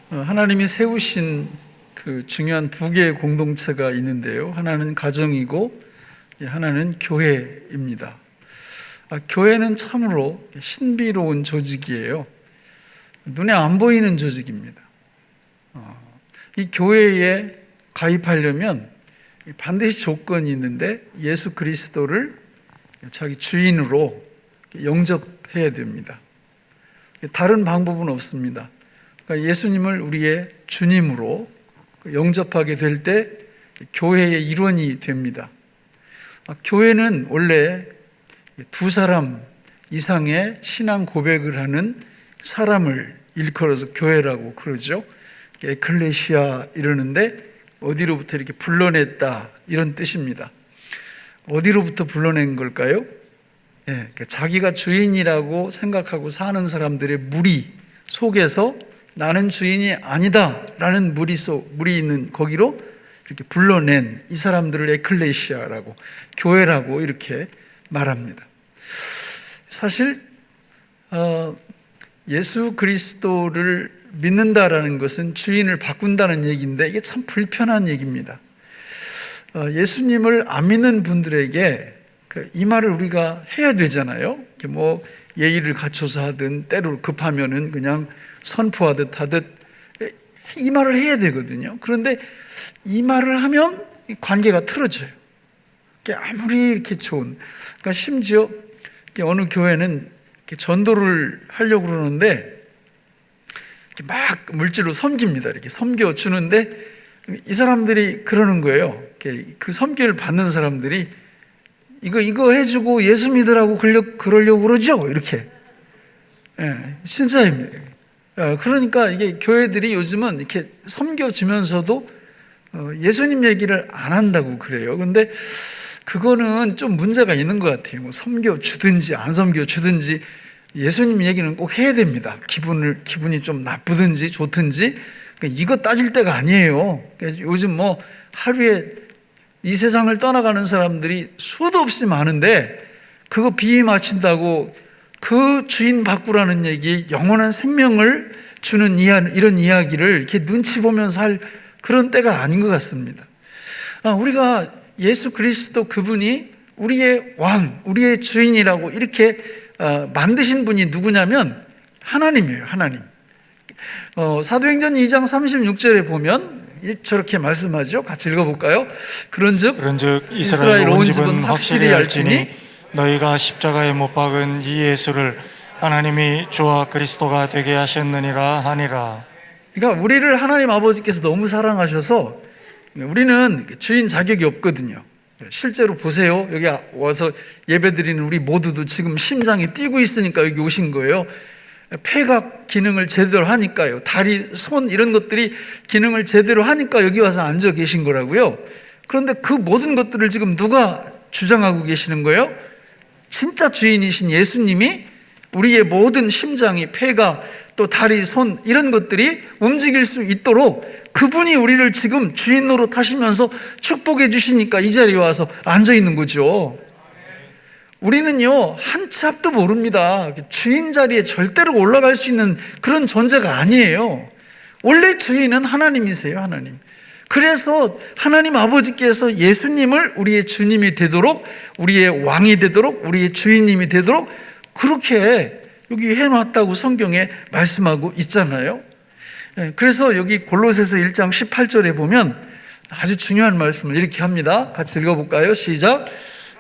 하나님이 세우신 그 중요한 두 개의 공동체가 있는데요. 하나는 가정이고 하나는 교회입니다. 교회는 참으로 신비로운 조직이에요. 눈에 안 보이는 조직입니다. 이 교회에 가입하려면 반드시 조건이 있는데 예수 그리스도를 자기 주인으로 영접해야 됩니다. 다른 방법은 없습니다. 그러니까 예수님을 우리의 주님으로 영접하게 될 때 교회의 일원이 됩니다. 교회는 원래 두 사람 이상의 신앙 고백을 하는 사람을 일컬어서 교회라고 그러죠. 에클레시아 이러는데 어디로부터 이렇게 불러냈다 이런 뜻입니다. 어디로부터 불러낸 걸까요? 자기가 주인이라고 생각하고 사는 사람들의 무리 속에서 나는 주인이 아니다 라는 무리 있는 거기로 이렇게 불러낸 이 사람들을 에클레시아라고, 교회라고 이렇게 말합니다. 사실 예수 그리스도를 믿는다라는 것은 주인을 바꾼다는 얘기인데 이게 참 불편한 얘기입니다. 예수님을 안 믿는 분들에게 이 말을 우리가 해야 되잖아요. 뭐 예의를 갖춰서 하든 때로 급하면은 그냥 선포하듯 하듯 이 말을 해야 되거든요. 그런데 이 말을 하면 관계가 틀어져요. 아무리 이렇게 좋은, 그러니까 심지어 어느 교회는 전도를 하려고 그러는데 막 물질로 섬깁니다. 이렇게 섬겨주는데 이 사람들이 그러는 거예요. 그 섬기를 받는 사람들이 이거 해주고 예수 믿으라고 그러려고 그러죠. 이렇게. 진짜입니다. 그러니까 이게 교회들이 요즘은 이렇게 섬겨주면서도 예수님 얘기를 안 한다고 그래요. 근데 그거는 좀 문제가 있는 것 같아요. 뭐 섬겨주든지 안 섬겨주든지 예수님 얘기는 꼭 해야 됩니다. 기분이 좀 나쁘든지 좋든지 이거 따질 때가 아니에요. 요즘 뭐 하루에 이 세상을 떠나가는 사람들이 수도 없이 많은데 그거 비위 맞춘다고 그 주인 바꾸라는 얘기, 영원한 생명을 주는 이런 이야기를 이렇게 눈치 보면서 할 그런 때가 아닌 것 같습니다. 우리가 예수 그리스도 그분이 우리의 왕, 우리의 주인이라고 이렇게 만드신 분이 누구냐면 하나님이에요. 하나님. 사도행전 2장 36절에 보면 저렇게 말씀하죠. 같이 읽어볼까요? 그런즉 이스라엘 온 집은 확실히 알지니 너희가 십자가에 못 박은 이 예수를 하나님이 주와 그리스도가 되게 하셨느니라 하니라. 그러니까 우리를 하나님 아버지께서 너무 사랑하셔서 우리는 주인 자격이 없거든요. 실제로 보세요. 여기 와서 예배드리는 우리 모두도 지금 심장이 뛰고 있으니까 여기 오신 거예요. 폐가 기능을 제대로 하니까요. 다리, 손 이런 것들이 기능을 제대로 하니까 여기 와서 앉아 계신 거라고요. 그런데 그 모든 것들을 지금 누가 주장하고 계시는 거예요? 진짜 주인이신 예수님이 우리의 모든 심장이, 폐가, 또 다리, 손 이런 것들이 움직일 수 있도록 그분이 우리를 지금 주인으로 타시면서 축복해 주시니까 이 자리에 와서 앉아 있는 거죠. 우리는요 한 치 앞도 모릅니다. 주인 자리에 절대로 올라갈 수 있는 그런 존재가 아니에요. 원래 주인은 하나님이세요. 하나님. 그래서 하나님 아버지께서 예수님을 우리의 주님이 되도록, 우리의 왕이 되도록, 우리의 주인님이 되도록 그렇게 여기 해놨다고 성경에 말씀하고 있잖아요. 그래서 여기 골로새서 1장 18절에 보면 아주 중요한 말씀을 이렇게 합니다. 같이 읽어볼까요? 시작.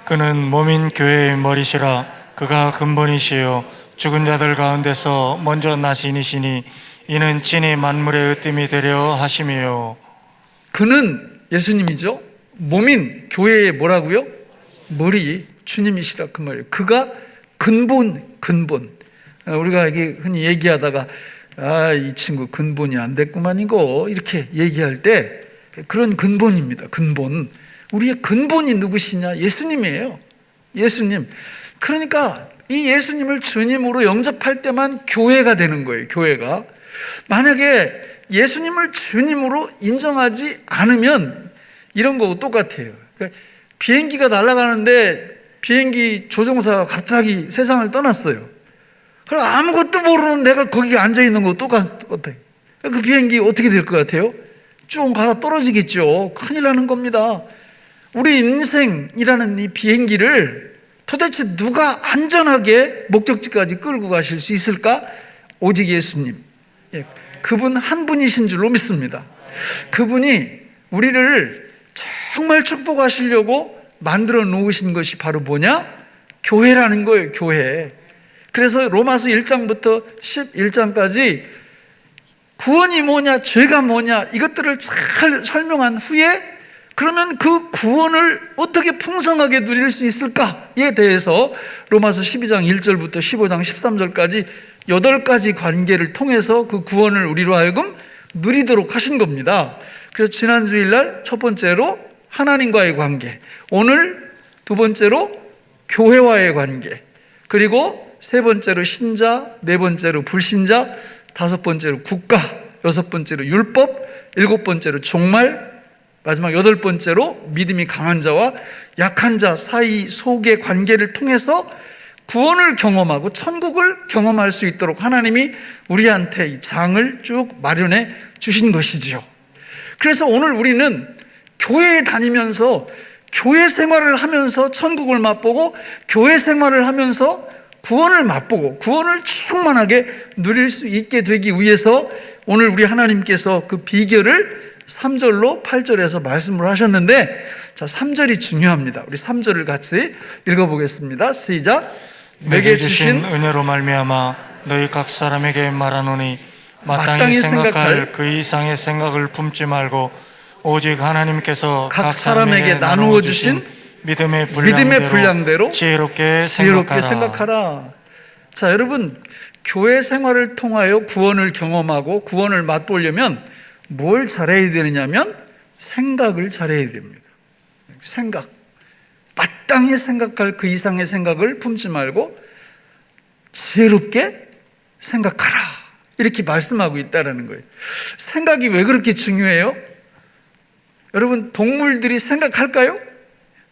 그는 몸인 교회의 머리시라. 그가 근본이시요 죽은 자들 가운데서 먼저 나시니시니 이는 친히 만물의 으뜸이 되려 하심이요. 그는 예수님이죠. 몸인 교회의 뭐라고요? 머리, 주님이시라 그 말이에요. 그가 근본. 우리가 흔히 얘기하다가 이 친구 근본이 안 됐구만 이거 이렇게 얘기할 때 그런 근본입니다. 근본. 우리의 근본이 누구시냐? 예수님이에요. 예수님. 그러니까 이 예수님을 주님으로 영접할 때만 교회가 되는 거예요. 교회가. 만약에 예수님을 주님으로 인정하지 않으면 이런 거하고 똑같아요. 그러니까 비행기가 날아가는데 비행기 조종사가 갑자기 세상을 떠났어요. 그럼 아무것도 모르는 내가 거기 앉아있는 거 똑같아요. 그 비행기 어떻게 될 것 같아요? 쭉 가다 떨어지겠죠. 큰일 나는 겁니다. 우리 인생이라는 이 비행기를 도대체 누가 안전하게 목적지까지 끌고 가실 수 있을까? 오직 예수님. 그분 한 분이신 줄로 믿습니다. 그분이 우리를 정말 축복하시려고 만들어 놓으신 것이 바로 뭐냐? 교회라는 거예요, 교회. 그래서 로마서 1장부터 11장까지 구원이 뭐냐, 죄가 뭐냐, 이것들을 잘 설명한 후에 그러면 그 구원을 어떻게 풍성하게 누릴 수 있을까에 대해서 로마서 12장 1절부터 15장 13절까지 8가지 관계를 통해서 그 구원을 우리로 하여금 누리도록 하신 겁니다. 그래서 지난 주일날 첫 번째로 하나님과의 관계, 오늘 두 번째로 교회와의 관계, 그리고 세 번째로 신자, 네 번째로 불신자, 다섯 번째로 국가, 여섯 번째로 율법, 일곱 번째로 종말, 마지막 여덟 번째로 믿음이 강한 자와 약한 자 사이 속의 관계를 통해서 구원을 경험하고 천국을 경험할 수 있도록 하나님이 우리한테 이 장을 쭉 마련해 주신 것이지요. 그래서 오늘 우리는 교회에 다니면서 교회 생활을 하면서 천국을 맛보고 교회 생활을 하면서 구원을 맛보고 구원을 충만하게 누릴 수 있게 되기 위해서 오늘 우리 하나님께서 그 비결을 3절로 8절에서 말씀을 하셨는데, 자, 3절이 중요합니다. 우리 3절을 같이 읽어보겠습니다. 시작. 내게 주신 은혜로 말미암아 너희 각 사람에게 말하노니 마땅히 생각할 그 이상의 생각을 품지 말고 오직 하나님께서 각 사람에게 나누어 주신 믿음의 분량대로 지혜롭게 생각하라. 자, 여러분, 교회 생활을 통하여 구원을 경험하고 구원을 맛보려면 뭘 잘해야 되느냐면 생각을 잘해야 됩니다. 생각. 마땅히 생각할 그 이상의 생각을 품지 말고 지혜롭게 생각하라. 이렇게 말씀하고 있다는 거예요. 생각이 왜 그렇게 중요해요? 여러분, 동물들이 생각할까요?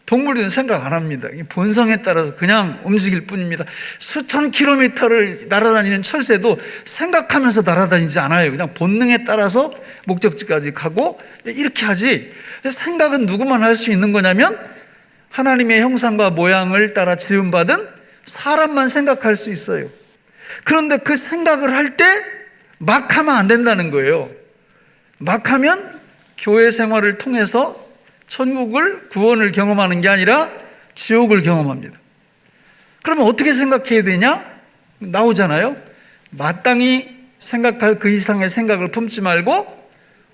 동물들은 생각 안 합니다. 본성에 따라서 그냥 움직일 뿐입니다. 수천 킬로미터를 날아다니는 철새도 생각하면서 날아다니지 않아요. 그냥 본능에 따라서 목적지까지 가고 이렇게 하지. 생각은 누구만 할 수 있는 거냐면 하나님의 형상과 모양을 따라 지음받은 사람만 생각할 수 있어요. 그런데 그 생각을 할 때 막 하면 안 된다는 거예요. 막 하면 교회 생활을 통해서 천국을, 구원을 경험하는 게 아니라 지옥을 경험합니다. 그러면 어떻게 생각해야 되냐? 나오잖아요. 마땅히 생각할 그 이상의 생각을 품지 말고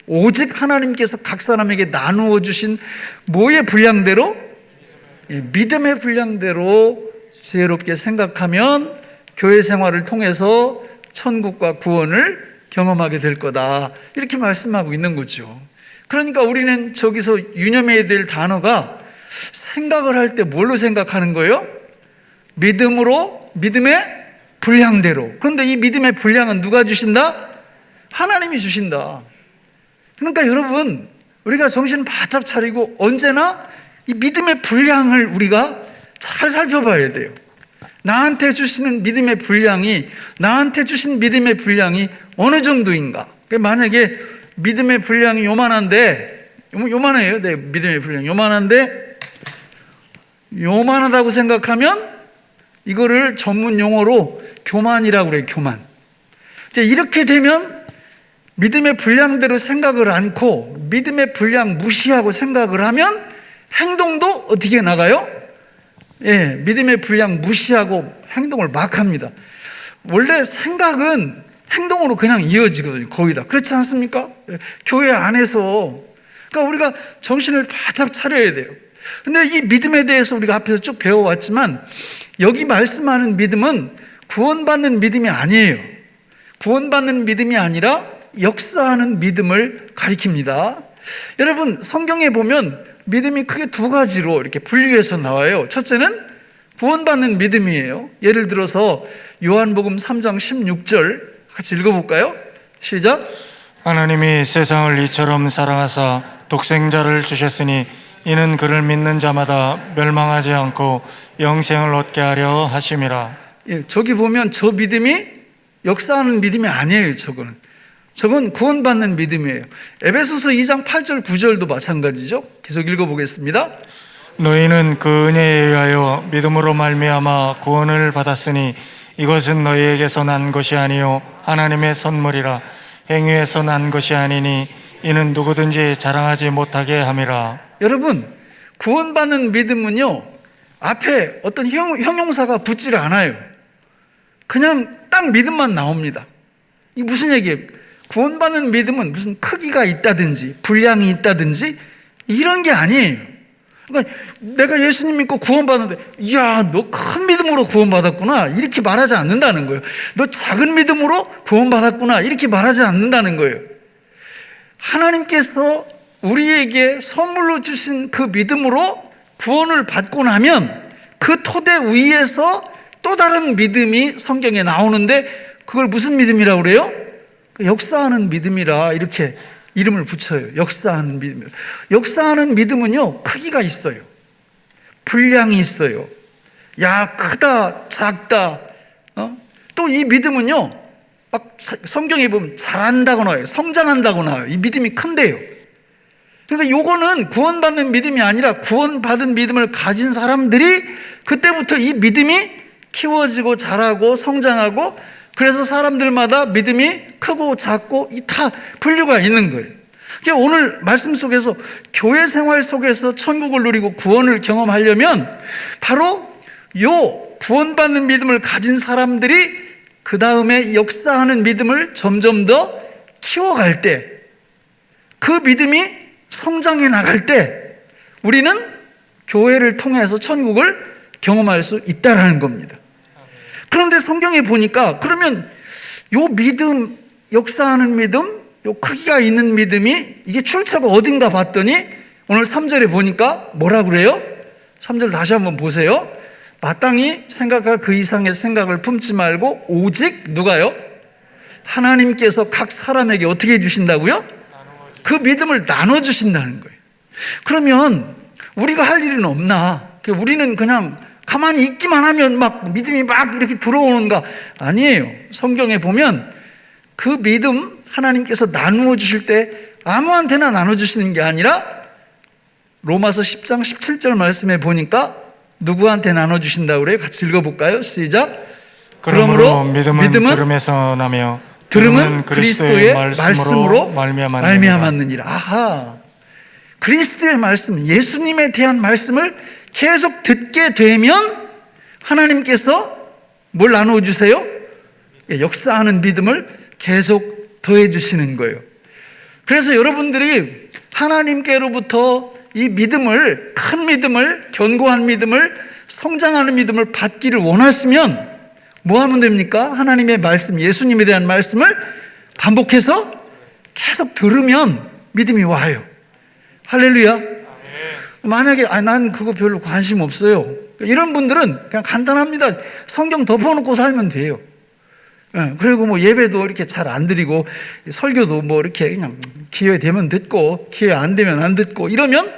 오직 하나님께서 각 사람에게 나누어 주신 뭐의 분량대로? 믿음의 분량대로 지혜롭게 생각하면 교회 생활을 통해서 천국과 구원을 경험하게 될 거다. 이렇게 말씀하고 있는 거죠. 그러니까 우리는 저기서 유념해야 될 단어가 생각을 할 때 뭘로 생각하는 거예요? 믿음으로, 믿음의 분량대로. 그런데 이 믿음의 분량은 누가 주신다? 하나님이 주신다. 그러니까 여러분, 우리가 정신 바짝 차리고 언제나 이 믿음의 분량을 우리가 잘 살펴봐야 돼요. 나한테 주시는 믿음의 분량이, 나한테 주신 믿음의 분량이 어느 정도인가? 만약에 믿음의 분량이 요만한데, 요만해요. 네, 믿음의 분량이 요만한데, 요만하다고 생각하면 이거를 전문 용어로 교만이라고 그래요, 교만. 이제 이렇게 되면 믿음의 분량대로 생각을 않고 믿음의 분량 무시하고 생각을 하면 행동도 어떻게 나가요? 예, 믿음의 분량 무시하고 행동을 막 합니다. 원래 생각은 행동으로 그냥 이어지거든요. 거의 다. 그렇지 않습니까? 교회 안에서. 그러니까 우리가 정신을 바짝 차려야 돼요. 근데 이 믿음에 대해서 우리가 앞에서 쭉 배워왔지만 여기 말씀하는 믿음은 구원받는 믿음이 아니에요. 구원받는 믿음이 아니라 역사하는 믿음을 가리킵니다. 여러분, 성경에 보면 믿음이 크게 두 가지로 이렇게 분류해서 나와요. 첫째는 구원받는 믿음이에요. 예를 들어서 요한복음 3장 16절 같이 읽어볼까요? 시작. 하나님이 세상을 이처럼 사랑하사 독생자를 주셨으니 이는 그를 믿는 자마다 멸망하지 않고 영생을 얻게 하려 하심이라. 예, 저기 보면 저 믿음이 역사하는 믿음이 아니에요. 저거는 저건 구원받는 믿음이에요. 에베소서 2장 8절 9절도 마찬가지죠. 계속 읽어보겠습니다. 너희는 그 은혜에 의하여 믿음으로 말미암아 구원을 받았으니 이것은 너희에게서 난 것이 아니요 하나님의 선물이라. 행위에서 난 것이 아니니 이는 누구든지 자랑하지 못하게 함이라. 여러분, 구원받는 믿음은요, 앞에 어떤 형용사가 붙질 않아요. 그냥 딱 믿음만 나옵니다. 이게 무슨 얘기예요? 구원받는 믿음은 무슨 크기가 있다든지 분량이 있다든지 이런 게 아니에요. 그러니까 내가 예수님 믿고 구원받았는데, 이야, 너 큰 믿음으로 구원받았구나, 이렇게 말하지 않는다는 거예요. 너 작은 믿음으로 구원받았구나, 이렇게 말하지 않는다는 거예요. 하나님께서 우리에게 선물로 주신 그 믿음으로 구원을 받고 나면 그 토대 위에서 또 다른 믿음이 성경에 나오는데, 그걸 무슨 믿음이라고 그래요? 역사하는 믿음이라 이렇게 이름을 붙여요. 역사하는 믿음. 역사하는 믿음은요, 크기가 있어요. 분량이 있어요. 야, 크다, 작다. 또 이 믿음은요, 막 성경에 보면 잘한다고 나와요. 성장한다고 나와요. 이 믿음이 큰데요. 그러니까 요거는 구원받는 믿음이 아니라 구원받은 믿음을 가진 사람들이 그때부터 이 믿음이 키워지고 자라고 성장하고, 그래서 사람들마다 믿음이 크고 작고 이 다 분류가 있는 거예요. 그러니까 오늘 말씀 속에서 교회 생활 속에서 천국을 누리고 구원을 경험하려면 바로 요 구원받는 믿음을 가진 사람들이 그 다음에 역사하는 믿음을 점점 더 키워갈 때, 그 믿음이 성장해 나갈 때 우리는 교회를 통해서 천국을 경험할 수 있다는 겁니다. 그런데 성경에 보니까 그러면 요 믿음, 역사하는 믿음, 요 크기가 있는 믿음이 이게 출처가 어딘가 봤더니 오늘 3절에 보니까 뭐라 그래요? 3절 다시 한번 보세요. 마땅히 생각할 그 이상의 생각을 품지 말고 오직 누가요? 하나님께서 각 사람에게 어떻게 해주신다고요? 그 믿음을 나눠주신다는 거예요. 그러면 우리가 할 일은 없나? 우리는 그냥 가만히 있기만 하면 막 믿음이 막 이렇게 들어오는가? 아니에요. 성경에 보면 그 믿음 하나님께서 나누어 주실 때 아무한테나 나눠주시는 게 아니라 로마서 10장 17절 말씀에 보니까 누구한테 나눠주신다고 그래요? 같이 읽어볼까요? 시작. 그러므로 믿음은 들음에서 나며 들음은 그리스도의 말씀으로 말미암았느니라. 아하, 그리스도의 말씀, 예수님에 대한 말씀을 계속 듣게 되면 하나님께서 뭘 나누어 주세요? 역사하는 믿음을 계속 더해 주시는 거예요. 그래서 여러분들이 하나님께로부터 이 믿음을, 큰 믿음을, 견고한 믿음을, 성장하는 믿음을 받기를 원하시면 뭐 하면 됩니까? 하나님의 말씀, 예수님에 대한 말씀을 반복해서 계속 들으면 믿음이 와요. 할렐루야. 만약에 난 그거 별로 관심 없어요, 이런 분들은 그냥 간단합니다. 성경 덮어놓고 살면 돼요. 그리고 뭐 예배도 이렇게 잘 안 드리고 설교도 뭐 이렇게 그냥 기회 되면 듣고 기회 안 되면 안 듣고 이러면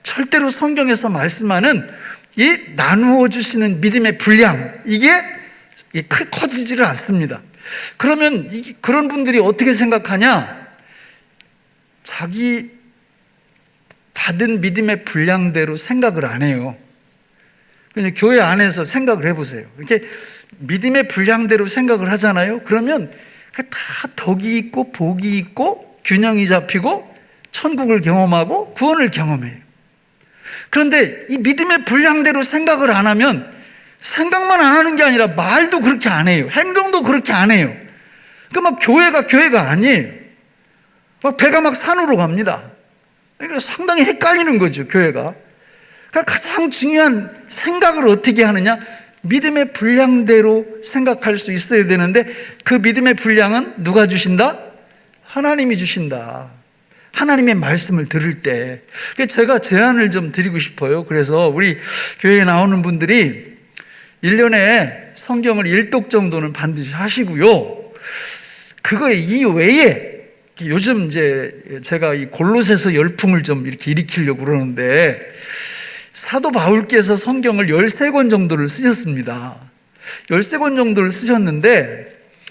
절대로 성경에서 말씀하는 이 나누어 주시는 믿음의 분량, 이게 커지지를 않습니다. 그러면 그런 분들이 어떻게 생각하냐? 자기 받은 믿음의 분량대로 생각을 안 해요. 그냥 교회 안에서 생각을 해보세요. 이렇게 믿음의 분량대로 생각을 하잖아요. 그러면 다 덕이 있고 복이 있고 균형이 잡히고 천국을 경험하고 구원을 경험해요. 그런데 이 믿음의 분량대로 생각을 안 하면 생각만 안 하는 게 아니라 말도 그렇게 안 해요. 행동도 그렇게 안 해요. 그러니까 막 교회가 아니에요. 막 배가 막 산으로 갑니다. 그러니까 상당히 헷갈리는 거죠, 교회가. 그러니까 가장 중요한 생각을 어떻게 하느냐? 믿음의 분량대로 생각할 수 있어야 되는데 그 믿음의 분량은 누가 주신다? 하나님이 주신다. 하나님의 말씀을 들을 때. 제가 제안을 좀 드리고 싶어요. 그래서 우리 교회에 나오는 분들이 1년에 성경을 1독 정도는 반드시 하시고요. 그거 이외에 요즘 이제 제가 이 골로새서 열풍을 좀 이렇게 일으키려고 그러는데 사도 바울께서 성경을 13권 정도를 쓰셨습니다. 13권 정도를 쓰셨는데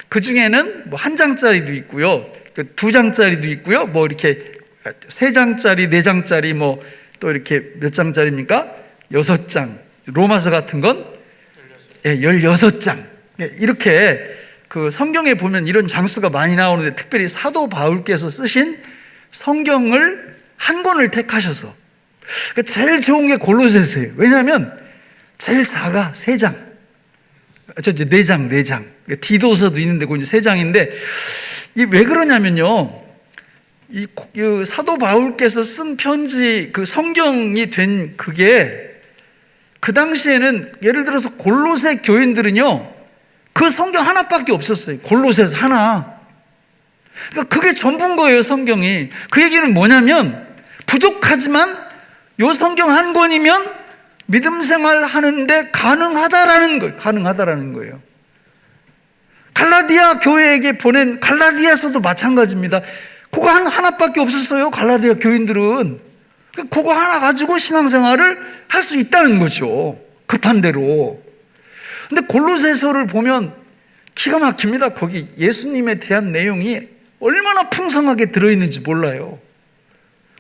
그 중에는 뭐 한 장짜리도 있고요. 2장짜리도 있고요. 뭐 이렇게 3장짜리, 4장짜리 뭐 또 이렇게 몇 장짜리입니까? 6장. 로마서 같은 건 16장. 이렇게 그 성경에 보면 이런 장수가 많이 나오는데 특별히 사도 바울께서 쓰신 성경을 한 권을 택하셔서 제일 좋은 게 골로새서예요. 왜냐하면 제일 작아. 3장. 4장. 디도서도 있는데 그건 이제 3장인데 이 왜 그러냐면요. 이 사도 바울께서 쓴 편지 그 성경이 된 그게 그 당시에는 예를 들어서 골로새 교인들은요 그 성경 하나밖에 없었어요. 골로새서 하나. 그러니까 그게 전부인 거예요. 성경이. 그 얘기는 뭐냐면 부족하지만 요 성경 한 권이면 믿음 생활 하는데 가능하다라는 거예요. 갈라디아 교회에게 보낸 갈라디아서도 마찬가지입니다. 그거 하나밖에 없었어요. 갈라디아 교인들은. 그거 하나 가지고 신앙생활을 할 수 있다는 거죠. 급한 대로. 근데 골로새서를 보면 기가 막힙니다. 거기 예수님에 대한 내용이 얼마나 풍성하게 들어있는지 몰라요.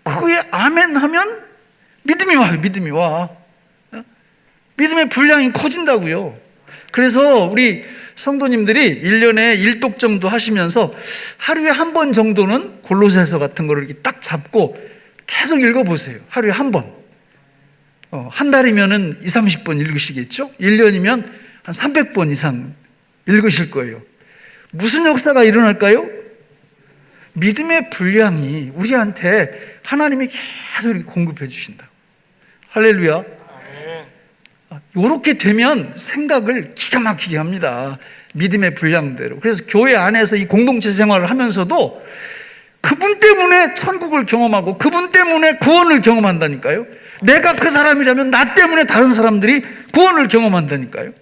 그거에 아멘 하면 믿음이 와. 믿음의 분량이 커진다고요. 그래서 우리 성도님들이 1년에 1독 정도 하시면서 하루에 한 번 정도는 골로새서 같은 거를 이렇게 딱 잡고 계속 읽어보세요. 하루에 한 번. 한 달이면은 20, 30번 읽으시겠죠? 1년이면 한 300번 이상 읽으실 거예요. 무슨 역사가 일어날까요? 믿음의 분량이 우리한테 하나님이 계속 이렇게 공급해 주신다. 할렐루야. 이렇게 되면 생각을 기가 막히게 합니다. 믿음의 분량대로. 그래서 교회 안에서 이 공동체 생활을 하면서도 그분 때문에 천국을 경험하고 그분 때문에 구원을 경험한다니까요. 내가 그 사람이라면 나 때문에 다른 사람들이 구원을 경험한다니까요.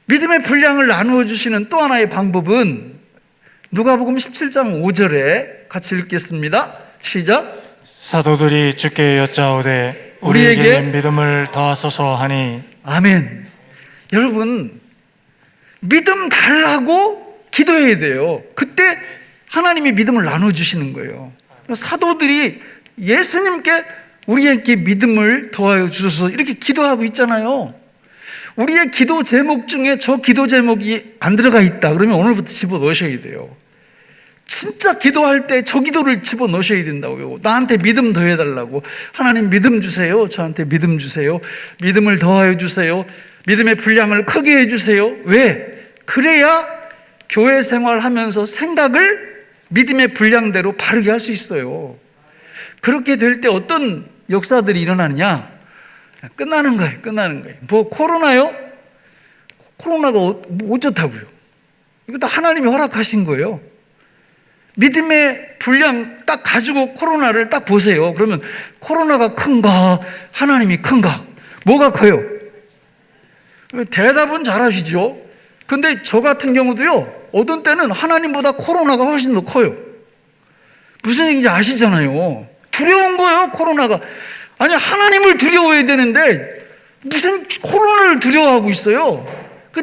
믿음의 분량을 나누어 주시는 또 하나의 방법은 누가복음 17장 5절에 같이 읽겠습니다. 시작. 사도들이 주께 여짜오되 우리에게 우리에게 믿음을 더하소서 하니. 아멘. 여러분, 믿음 달라고 기도해야 돼요. 그때 하나님이 믿음을 나눠주시는 거예요. 사도들이 예수님께 우리에게 믿음을 더하여 주셔서 이렇게 기도하고 있잖아요. 우리의 기도 제목 중에 저 기도 제목이 안 들어가 있다 그러면 오늘부터 집어넣으셔야 돼요. 진짜 기도할 때 저 기도를 집어넣으셔야 된다고요. 나한테 믿음 더해달라고. 하나님 믿음 주세요. 저한테 믿음 주세요. 믿음을 더하여 주세요. 믿음의 분량을 크게 해주세요. 왜? 그래야 교회 생활하면서 생각을 믿음의 분량대로 바르게 할 수 있어요. 그렇게 될 때 어떤 역사들이 일어나느냐? 끝나는 거예요. 뭐 코로나요? 코로나가 어쩌다고요? 이거 다 하나님이 허락하신 거예요. 믿음의 분량 딱 가지고 코로나를 딱 보세요. 그러면 코로나가 큰가? 하나님이 큰가? 뭐가 커요? 대답은 잘하시죠. 근데 저 같은 경우도요, 어떤 때는 하나님보다 코로나가 훨씬 더 커요. 무슨 얘기인지 아시잖아요. 두려운 거예요, 코로나가. 아니, 하나님을 두려워해야 되는데 무슨 코로나를 두려워하고 있어요.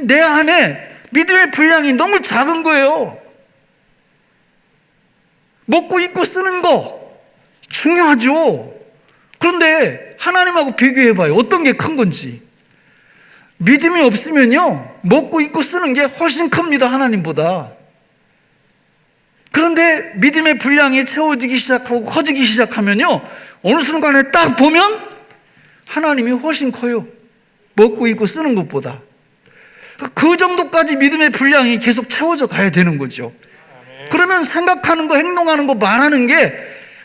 내 안에 믿음의 분량이 너무 작은 거예요. 먹고 입고 쓰는 거 중요하죠. 그런데 하나님하고 비교해봐요. 어떤 게 큰 건지. 믿음이 없으면요, 먹고 입고 쓰는 게 훨씬 큽니다, 하나님보다. 그런데 믿음의 분량이 채워지기 시작하고 커지기 시작하면요, 어느 순간에 딱 보면 하나님이 훨씬 커요. 먹고 입고 쓰는 것보다. 그 정도까지 믿음의 분량이 계속 채워져 가야 되는 거죠. 그러면 생각하는 거, 행동하는 거, 말하는 게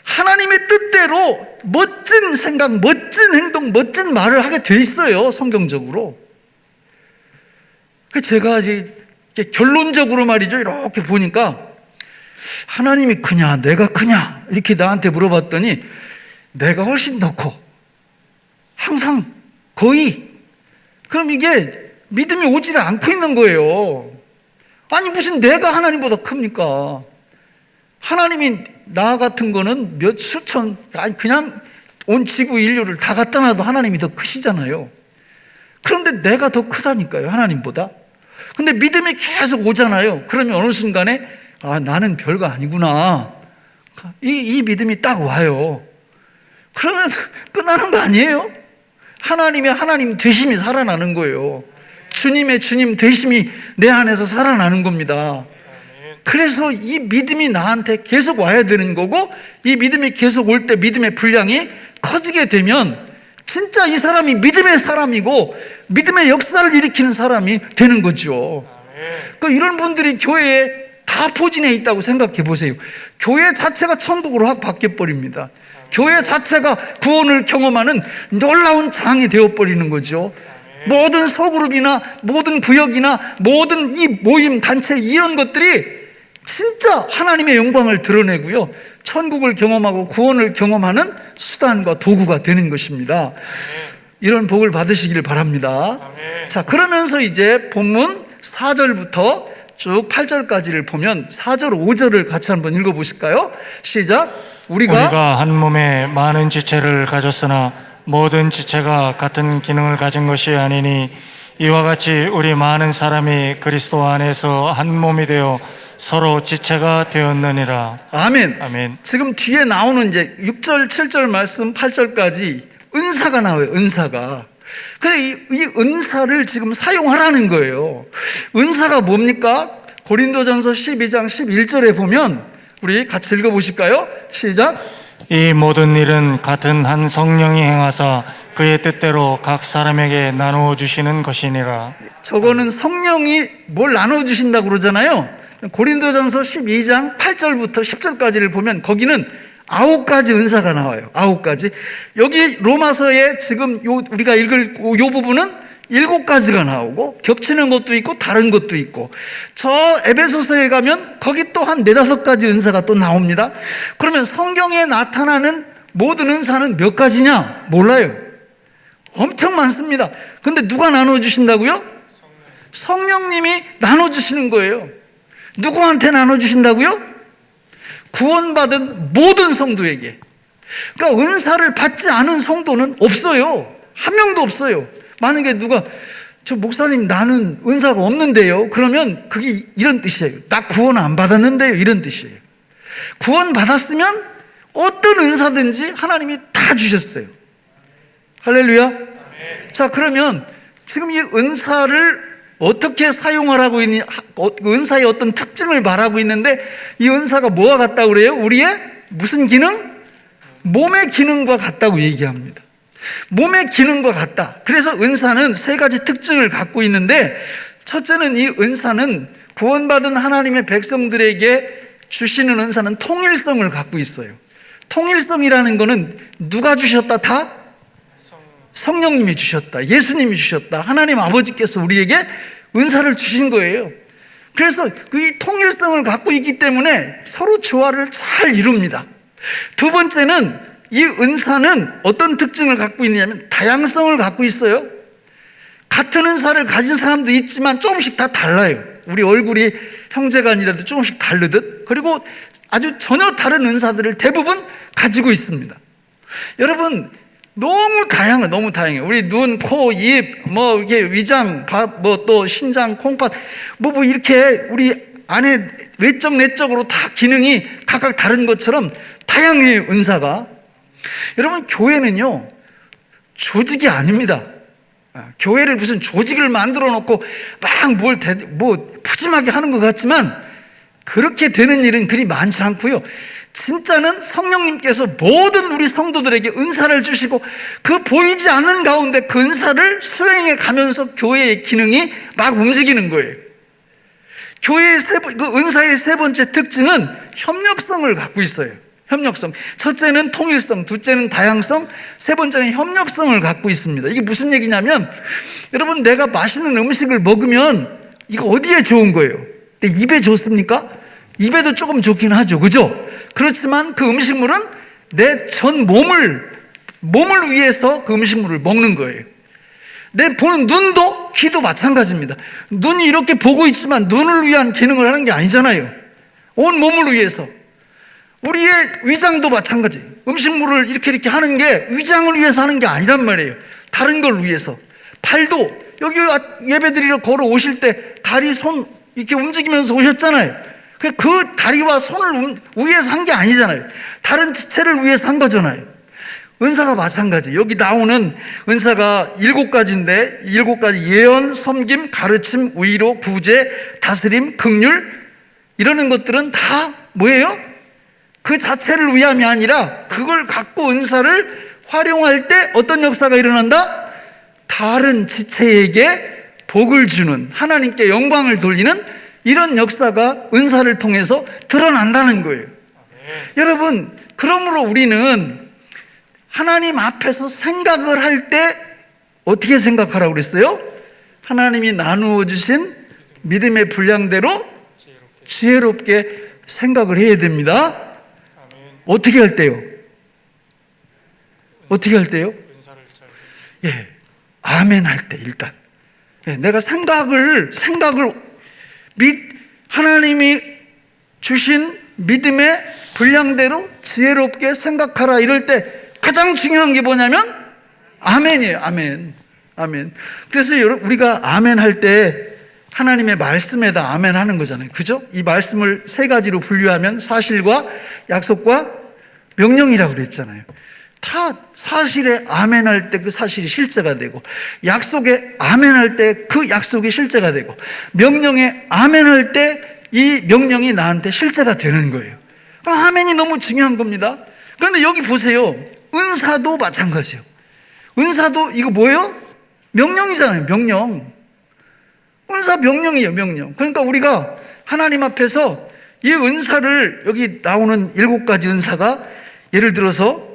하나님의 뜻대로 멋진 생각, 멋진 행동, 멋진 말을 하게 돼 있어요, 성경적으로. 제가 이제 결론적으로 말이죠, 이렇게 보니까 하나님이 크냐, 내가 크냐, 이렇게 나한테 물어봤더니 내가 훨씬 더 커. 항상, 거의. 그럼 이게 믿음이 오지 않고 있는 거예요. 아니, 무슨 내가 하나님보다 큽니까? 하나님이 나 같은 거는 몇 수천, 아니, 그냥 온 지구 인류를 다 갖다 놔도 하나님이 더 크시잖아요. 그런데 내가 더 크다니까요, 하나님보다. 근데 믿음이 계속 오잖아요. 그러면 어느 순간에 아, 나는 별거 아니구나. 이 믿음이 딱 와요. 그러면 끝나는 거 아니에요? 하나님의 하나님 되심이 살아나는 거예요. 주님의 주님 되심이 내 안에서 살아나는 겁니다. 그래서 이 믿음이 나한테 계속 와야 되는 거고, 이 믿음이 계속 올 때 믿음의 분량이 커지게 되면 진짜 이 사람이 믿음의 사람이고 믿음의 역사를 일으키는 사람이 되는 거죠. 그러니까 이런 분들이 교회에 다 포진해 있다고 생각해 보세요. 교회 자체가 천국으로 확 바뀌어 버립니다. 교회 자체가 구원을 경험하는 놀라운 장이 되어버리는 거죠. 모든 소그룹이나 모든 구역이나 모든 이 모임, 단체 이런 것들이 진짜 하나님의 영광을 드러내고요, 천국을 경험하고 구원을 경험하는 수단과 도구가 되는 것입니다. 이런 복을 받으시기를 바랍니다. 자, 그러면서 이제 본문 4절부터 쭉 8절까지를 보면 4절, 5절을 같이 한번 읽어보실까요? 시작. 우리가 한 몸에 많은 지체를 가졌으나 모든 지체가 같은 기능을 가진 것이 아니니 이와 같이 우리 많은 사람이 그리스도 안에서 한 몸이 되어 서로 지체가 되었느니라. 아멘. 아멘. 지금 뒤에 나오는 이제 6절, 7절 말씀, 8절까지 은사가 나와요. 은사가. 근데 이 은사를 지금 사용하라는 거예요. 은사가 뭡니까? 고린도전서 12장 11절에 보면 우리 같이 읽어보실까요? 시작. 이 모든 일은 같은 한 성령이 행하사 그의 뜻대로 각 사람에게 나누어 주시는 것이니라. 저거는 성령이 뭘 나눠주신다고 그러잖아요. 고린도전서 12장 8절부터 10절까지를 보면 거기는 9가지 은사가 나와요. 9가지. 여기 로마서에 지금 우리가 읽을 요 부분은 7가지가 나오고 겹치는 것도 있고 다른 것도 있고, 저 에베소서에 가면 거기 또 한 4-5가지 은사가 또 나옵니다. 그러면 성경에 나타나는 모든 은사는 몇 가지냐? 몰라요. 엄청 많습니다. 근데 누가 나눠주신다고요? 성령님이 나눠주시는 거예요. 누구한테 나눠주신다고요? 구원받은 모든 성도에게. 그러니까 은사를 받지 않은 성도는 없어요. 한 명도 없어요. 만약에 누가 저 목사님 나는 은사가 없는데요, 그러면 그게 이런 뜻이에요. 나 구원 안 받았는데요, 이런 뜻이에요. 구원 받았으면 어떤 은사든지 하나님이 다 주셨어요. 할렐루야. 자, 그러면 지금 이 은사를 어떻게 사용하라고 있니? 은사의 어떤 특징을 말하고 있는데, 이 은사가 뭐와 같다고 그래요? 우리의 무슨 기능? 몸의 기능과 같다고 얘기합니다. 몸의 기능과 같다. 그래서 은사는 3가지 특징을 갖고 있는데, 첫째는 이 은사는 구원받은 하나님의 백성들에게 주시는 은사는 통일성을 갖고 있어요. 통일성이라는 거는 누가 주셨다? 다? 성령님이 주셨다. 예수님이 주셨다. 하나님 아버지께서 우리에게 은사를 주신 거예요. 그래서 이 통일성을 갖고 있기 때문에 서로 조화를 잘 이룹니다. 두 번째는 이 은사는 어떤 특징을 갖고 있냐면 다양성을 갖고 있어요. 같은 은사를 가진 사람도 있지만 조금씩 다 달라요. 우리 얼굴이 형제간이라도 조금씩 다르듯. 그리고 아주 전혀 다른 은사들을 대부분 가지고 있습니다. 여러분, 너무 다양해, 너무 다양해. 우리 눈, 코, 입, 이렇게 위장, 또 신장, 콩팥, 이렇게 우리 안에 외적, 내적으로 다 기능이 각각 다른 것처럼 다양해요, 은사가. 여러분, 교회는요, 조직이 아닙니다. 교회를 무슨 조직을 만들어 놓고 막 푸짐하게 하는 것 같지만 그렇게 되는 일은 그리 많지 않고요. 진짜는 성령님께서 모든 우리 성도들에게 은사를 주시고 그 보이지 않는 가운데 그 은사를 수행해 가면서 교회의 기능이 막 움직이는 거예요. 교회의 그 은사의 3번째 특징은 협력성을 갖고 있어요. 협력성. 첫째는 통일성, 둘째는 다양성, 3번째는 협력성을 갖고 있습니다. 이게 무슨 얘기냐면, 여러분, 내가 맛있는 음식을 먹으면 이거 어디에 좋은 거예요? 내 입에 좋습니까? 입에도 조금 좋긴 하죠. 그죠? 그렇지만 그 음식물은 내 전 몸을 위해서 그 음식물을 먹는 거예요. 내 보는 눈도, 귀도 마찬가지입니다. 눈이 이렇게 보고 있지만 눈을 위한 기능을 하는 게 아니잖아요. 온 몸을 위해서. 우리의 위장도 마찬가지. 음식물을 이렇게 하는 게 위장을 위해서 하는 게 아니란 말이에요. 다른 걸 위해서. 팔도, 여기 예배드리러 걸어 오실 때 다리, 손 이렇게 움직이면서 오셨잖아요. 그 다리와 손을 위해서 한 게 아니잖아요. 다른 지체를 위해서 한 거잖아요. 은사가 마찬가지. 여기 나오는 은사가 7가지인데 7가지 예언, 섬김, 가르침, 위로, 구제, 다스림, 긍휼 이러는 것들은 다 뭐예요? 그 자체를 위함이 아니라 그걸 갖고 은사를 활용할 때 어떤 역사가 일어난다? 다른 지체에게 복을 주는, 하나님께 영광을 돌리는 이런 역사가 은사를 통해서 드러난다는 거예요. 여러분, 그러므로 우리는 하나님 앞에서 생각을 할 때 어떻게 생각하라고 그랬어요? 하나님이 나누어 주신 믿음의 분량대로 지혜롭게 생각을 해야 됩니다. 어떻게 할 때요? 어떻게 할 때요? 예, 아멘 할 때 일단. 예, 내가 생각을 하나님이 주신 믿음의 분량대로 지혜롭게 생각하라 이럴 때 가장 중요한 게 뭐냐면 아멘이에요. 아멘. 아멘. 그래서 우리가 아멘 할 때 하나님의 말씀에다 아멘 하는 거잖아요. 그죠? 이 말씀을 3가지로 분류하면 사실과 약속과 명령이라고 그랬잖아요. 다 사실에 아멘 할 때 그 사실이 실제가 되고, 약속에 아멘 할 때 그 약속이 실제가 되고, 명령에 아멘 할 때 이 명령이 나한테 실제가 되는 거예요. 아멘이 너무 중요한 겁니다. 그런데 여기 보세요. 은사도 마찬가지예요. 은사도 이거 뭐예요? 명령이잖아요. 명령. 은사 명령이에요. 명령. 그러니까 우리가 하나님 앞에서 이 은사를, 여기 나오는 7가지 은사가 예를 들어서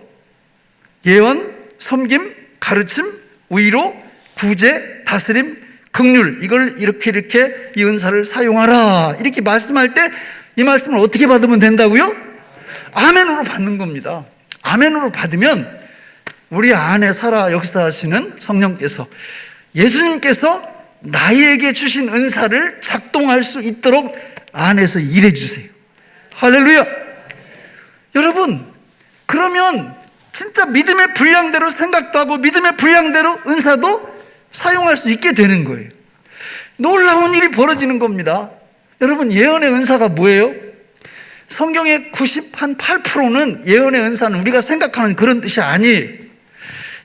예언, 섬김, 가르침, 위로, 구제, 다스림, 긍휼, 이걸 이렇게 이 은사를 사용하라 이렇게 말씀할 때 이 말씀을 어떻게 받으면 된다고요? 아멘으로 받는 겁니다. 아멘으로 받으면 우리 안에 살아 역사하시는 성령께서, 예수님께서 나에게 주신 은사를 작동할 수 있도록 안에서 일해 주세요. 할렐루야. 여러분, 그러면 진짜 믿음의 분량대로 생각도 하고 믿음의 분량대로 은사도 사용할 수 있게 되는 거예요. 놀라운 일이 벌어지는 겁니다. 여러분, 예언의 은사가 뭐예요? 성경의 98%는 예언의 은사는 우리가 생각하는 그런 뜻이 아니에요.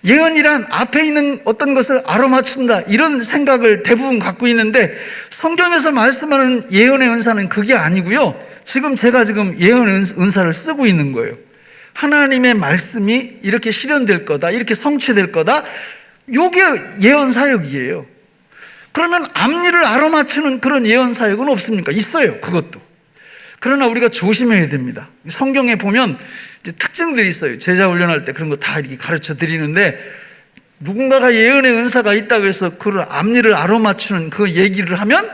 예언이란 앞에 있는 어떤 것을 알아맞춘다 이런 생각을 대부분 갖고 있는데, 성경에서 말씀하는 예언의 은사는 그게 아니고요. 지금 제가 예언의 은사를 쓰고 있는 거예요. 하나님의 말씀이 이렇게 실현될 거다, 이렇게 성취될 거다, 이게 예언 사역이에요. 그러면 앞일을 알아맞추는 그런 예언 사역은 없습니까? 있어요, 그것도. 그러나 우리가 조심해야 됩니다. 성경에 보면 이제 특징들이 있어요. 제자 훈련할 때 그런 거 다 이렇게 가르쳐 드리는데, 누군가가 예언의 은사가 있다고 해서 그걸 앞일을 알아맞추는 그 얘기를 하면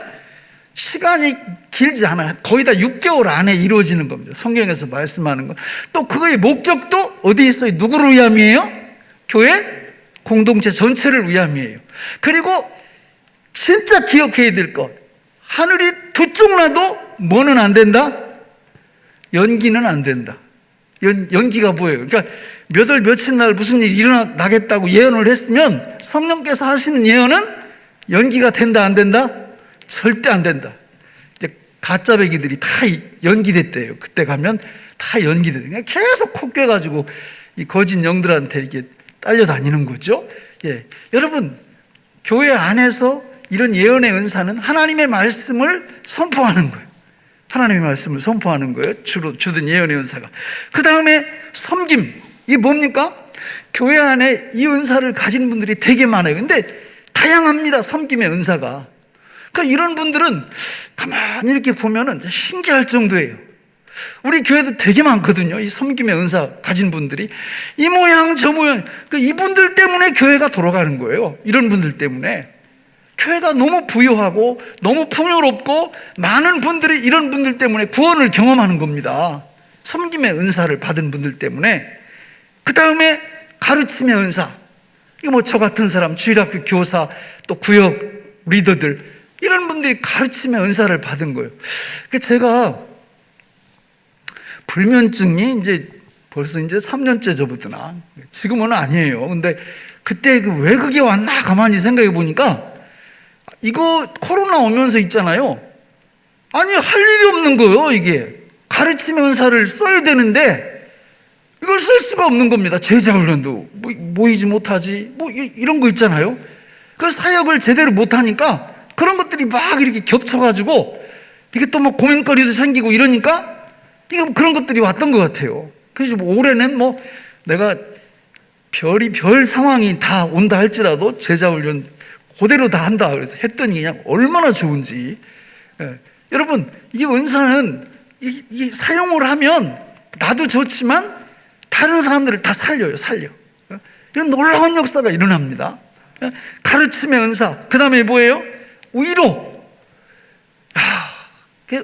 시간이 길지 않아요. 거의 다 6개월 안에 이루어지는 겁니다. 성경에서 말씀하는 거. 또 그거의 목적도 어디 있어요? 누구를 위함이에요? 교회 공동체 전체를 위함이에요. 그리고 진짜 기억해야 될 것, 하늘이 두 쪽 나도 뭐는 안 된다? 연기는 안 된다. 연기가 뭐예요? 그러니까 몇 월 며칠 날 무슨 일이 일어나겠다고 예언을 했으면 성령께서 하시는 예언은 연기가 된다 안 된다? 절대 안 된다. 이제 가짜 배기들이 다 연기됐대요. 그때 가면 다 연기됐대요. 그냥 계속 코 꿰가지고 이 거짓 영들한테 이렇게 딸려다니는 거죠. 예, 여러분, 교회 안에서 이런 예언의 은사는 하나님의 말씀을 선포하는 거예요. 하나님의 말씀을 선포하는 거예요. 주로 주든 예언의 은사가. 그 다음에 섬김, 이게 뭡니까? 교회 안에 이 은사를 가진 분들이 되게 많아요. 근데 다양합니다, 섬김의 은사가. 그러니까 이런 분들은 가만히 이렇게 보면은 신기할 정도예요. 우리 교회도 되게 많거든요. 이 섬김의 은사 가진 분들이 이 모양 저 모양. 이분들 때문에 교회가 돌아가는 거예요. 이런 분들 때문에 교회가 너무 부유하고 너무 풍요롭고 많은 분들이 이런 분들 때문에 구원을 경험하는 겁니다. 섬김의 은사를 받은 분들 때문에. 그 다음에 가르침의 은사. 이거 뭐 저 같은 사람, 주일학교 교사, 또 구역 리더들, 이런 분들이 가르침의 은사를 받은 거예요. 제가 불면증이 벌써 3년째 접어드나. 지금은 아니에요. 근데 그때 왜 그게 왔나 가만히 생각해 보니까, 이거 코로나 오면서 있잖아요. 아니, 할 일이 없는 거예요, 이게. 가르침의 은사를 써야 되는데 이걸 쓸 수가 없는 겁니다. 제자훈련도 모이지 못하지, 이런 거 있잖아요. 그 사역을 제대로 못하니까 그런 것들이 막 이렇게 겹쳐가지고 이게 또 뭐 고민거리도 생기고 이러니까 이게 그런 것들이 왔던 것 같아요. 그래서 올해는 내가 별 상황이 다 온다 할지라도 제자훈련 그대로 다 한다. 그래서 했더니 그냥 얼마나 좋은지. 여러분, 이 은사는 이 사용을 하면 나도 좋지만 다른 사람들을 다 살려요. 이런 놀라운 역사가 일어납니다. 가르침의 은사. 그 다음에 뭐예요? 위로.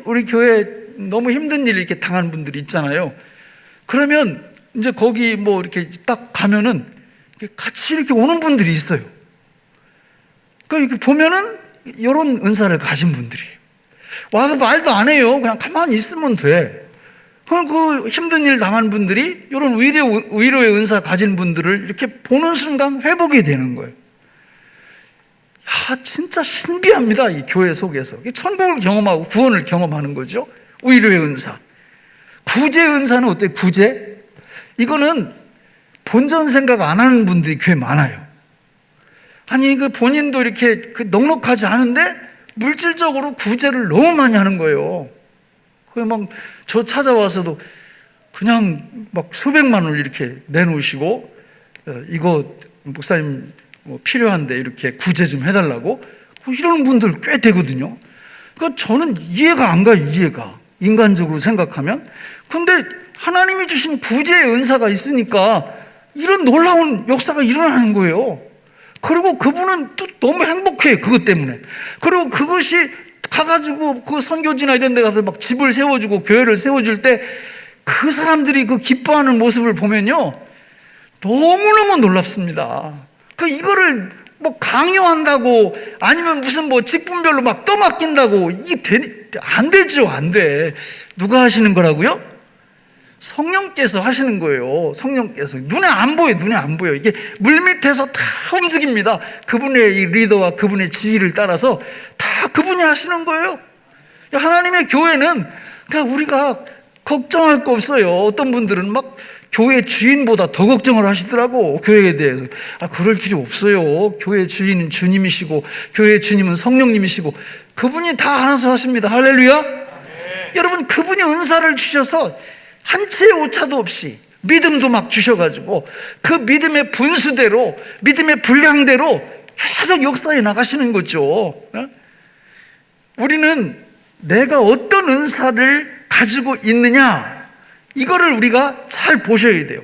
우리 교회 너무 힘든 일 이렇게 당한 분들이 있잖아요. 그러면 이제 거기 이렇게 딱 가면은 같이 이렇게 오는 분들이 있어요. 그러니까 이렇게 보면은 이런 은사를 가진 분들이에요. 와서 말도 안 해요. 그냥 가만히 있으면 돼. 그 힘든 일 당한 분들이 이런 위로의 은사 가진 분들을 이렇게 보는 순간 회복이 되는 거예요. 진짜 신비합니다. 이 교회 속에서. 천국을 경험하고 구원을 경험하는 거죠. 위로의 은사. 구제 은사는 어때요? 구제? 이거는 본전 생각 안 하는 분들이 꽤 많아요. 아니, 본인도 이렇게 넉넉하지 않은데 물질적으로 구제를 너무 많이 하는 거예요. 저 찾아와서도 그냥 수백만 원을 이렇게 내놓으시고, 이거 목사님 필요한데 이렇게 구제 좀 해달라고 이러는 분들 꽤 되거든요. 저는 이해가 안 가요. 이해가. 인간적으로 생각하면. 근데 하나님이 주신 구제의 은사가 있으니까 이런 놀라운 역사가 일어나는 거예요. 그리고 그분은 또 너무 행복해요. 그것 때문에. 그리고 그것이 가가지고 그 선교지나 이런 데 가서 집을 세워주고 교회를 세워줄 때 그 사람들이 그 기뻐하는 모습을 보면요, 너무너무 놀랍습니다. 이거를 강요한다고 아니면 무슨 직분별로 떠맡긴다고 안 되죠. 안 돼. 누가 하시는 거라고요? 성령께서 하시는 거예요. 성령께서. 눈에 안 보여. 이게 물밑에서 다 움직입니다. 그분의 이 리더와 그분의 지휘를 따라서 다 그분이 하시는 거예요. 하나님의 교회는 우리가 걱정할 거 없어요. 어떤 분들은 교회 주인보다 더 걱정을 하시더라고, 교회에 대해서. 그럴 필요 없어요. 교회 주인은 주님이시고 교회 주님은 성령님이시고 그분이 다 알아서 하십니다. 할렐루야. 네. 여러분, 그분이 은사를 주셔서 한 채의 오차도 없이 믿음도 주셔가지고 그 믿음의 분수대로, 믿음의 분량대로 계속 역사해 나가시는 거죠. 우리는 내가 어떤 은사를 가지고 있느냐, 이거를 우리가 잘 보셔야 돼요.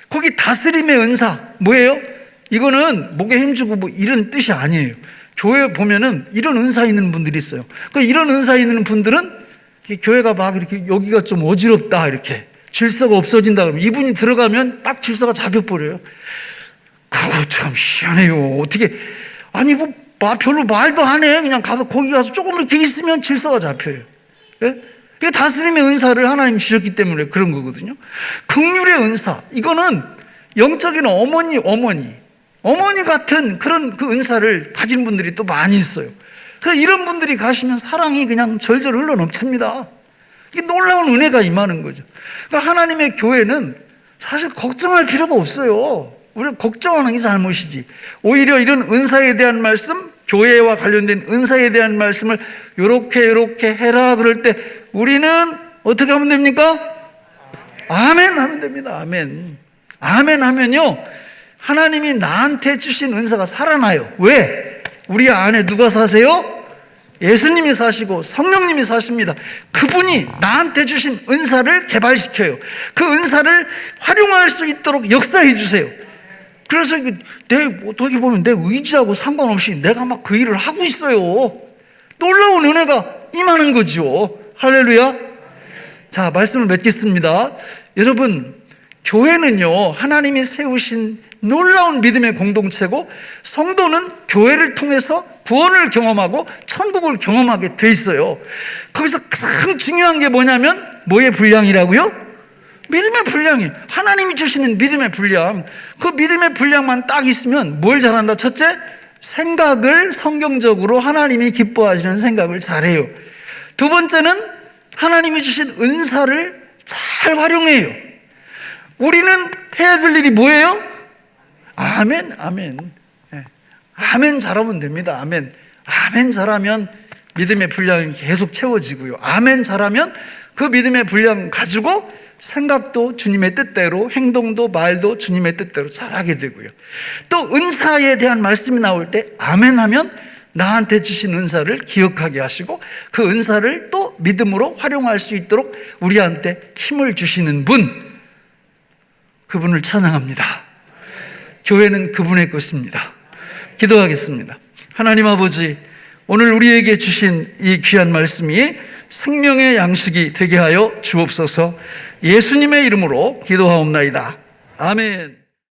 거기 다스림의 은사 뭐예요? 이거는 목에 힘주고 이런 뜻이 아니에요. 교회 보면은 이런 은사 있는 분들이 있어요. 이런 은사 있는 분들은 교회가 이렇게 여기가 좀 어지럽다, 이렇게 질서가 없어진다 그러면 이분이 들어가면 딱 질서가 잡혀버려요. 그거 참 희한해요. 어떻게, 아니 별로 말도 안 해. 그냥 거기 가서 조금 이렇게 있으면 질서가 잡혀요. 예? 그게 다스림의 은사를 하나님 주셨기 때문에 그런 거거든요. 긍휼의 은사, 이거는 영적인 어머니 같은 그런 그 은사를 가진 분들이 또 많이 있어요. 그래서 이런 분들이 가시면 사랑이 그냥 절절 흘러 넘칩니다. 이게 놀라운 은혜가 임하는 거죠. 그러니까 하나님의 교회는 사실 걱정할 필요가 없어요. 우리가 걱정하는 게 잘못이지. 오히려 이런 은사에 대한 말씀, 교회와 관련된 은사에 대한 말씀을 요렇게 해라 그럴 때 우리는 어떻게 하면 됩니까? 아멘 하면 됩니다. 아멘 하면요, 하나님이 나한테 주신 은사가 살아나요. 왜? 우리 안에 누가 사세요? 예수님이 사시고 성령님이 사십니다. 그분이 나한테 주신 은사를 개발시켜요. 그 은사를 활용할 수 있도록 역사해 주세요. 그래서 어떻게 보면 내 의지하고 상관없이 내가 그 일을 하고 있어요. 놀라운 은혜가 임하는 거죠. 할렐루야. 자, 말씀을 맺겠습니다. 여러분, 교회는요, 하나님이 세우신 놀라운 믿음의 공동체고 성도는 교회를 통해서 구원을 경험하고 천국을 경험하게 돼 있어요. 거기서 가장 중요한 게 뭐냐면 뭐의 분량이라고요? 믿음의 분량이, 하나님이 주시는 믿음의 분량. 그 믿음의 분량만 딱 있으면 뭘 잘한다? 첫째, 생각을 성경적으로 하나님이 기뻐하시는 생각을 잘해요. 두 번째는 하나님이 주신 은사를 잘 활용해요. 우리는 해야 될 일이 뭐예요? 아멘, 아멘. 아멘 잘하면 됩니다. 아멘. 아멘 잘하면 믿음의 분량이 계속 채워지고요. 아멘 잘하면 그 믿음의 분량 가지고 생각도 주님의 뜻대로, 행동도 말도 주님의 뜻대로 잘하게 되고요. 또 은사에 대한 말씀이 나올 때 아멘 하면 나한테 주신 은사를 기억하게 하시고 그 은사를 또 믿음으로 활용할 수 있도록 우리한테 힘을 주시는 분, 그분을 찬양합니다. 교회는 그분의 것입니다. 기도하겠습니다. 하나님 아버지, 오늘 우리에게 주신 이 귀한 말씀이 생명의 양식이 되게 하여 주옵소서. 예수님의 이름으로 기도하옵나이다. 아멘.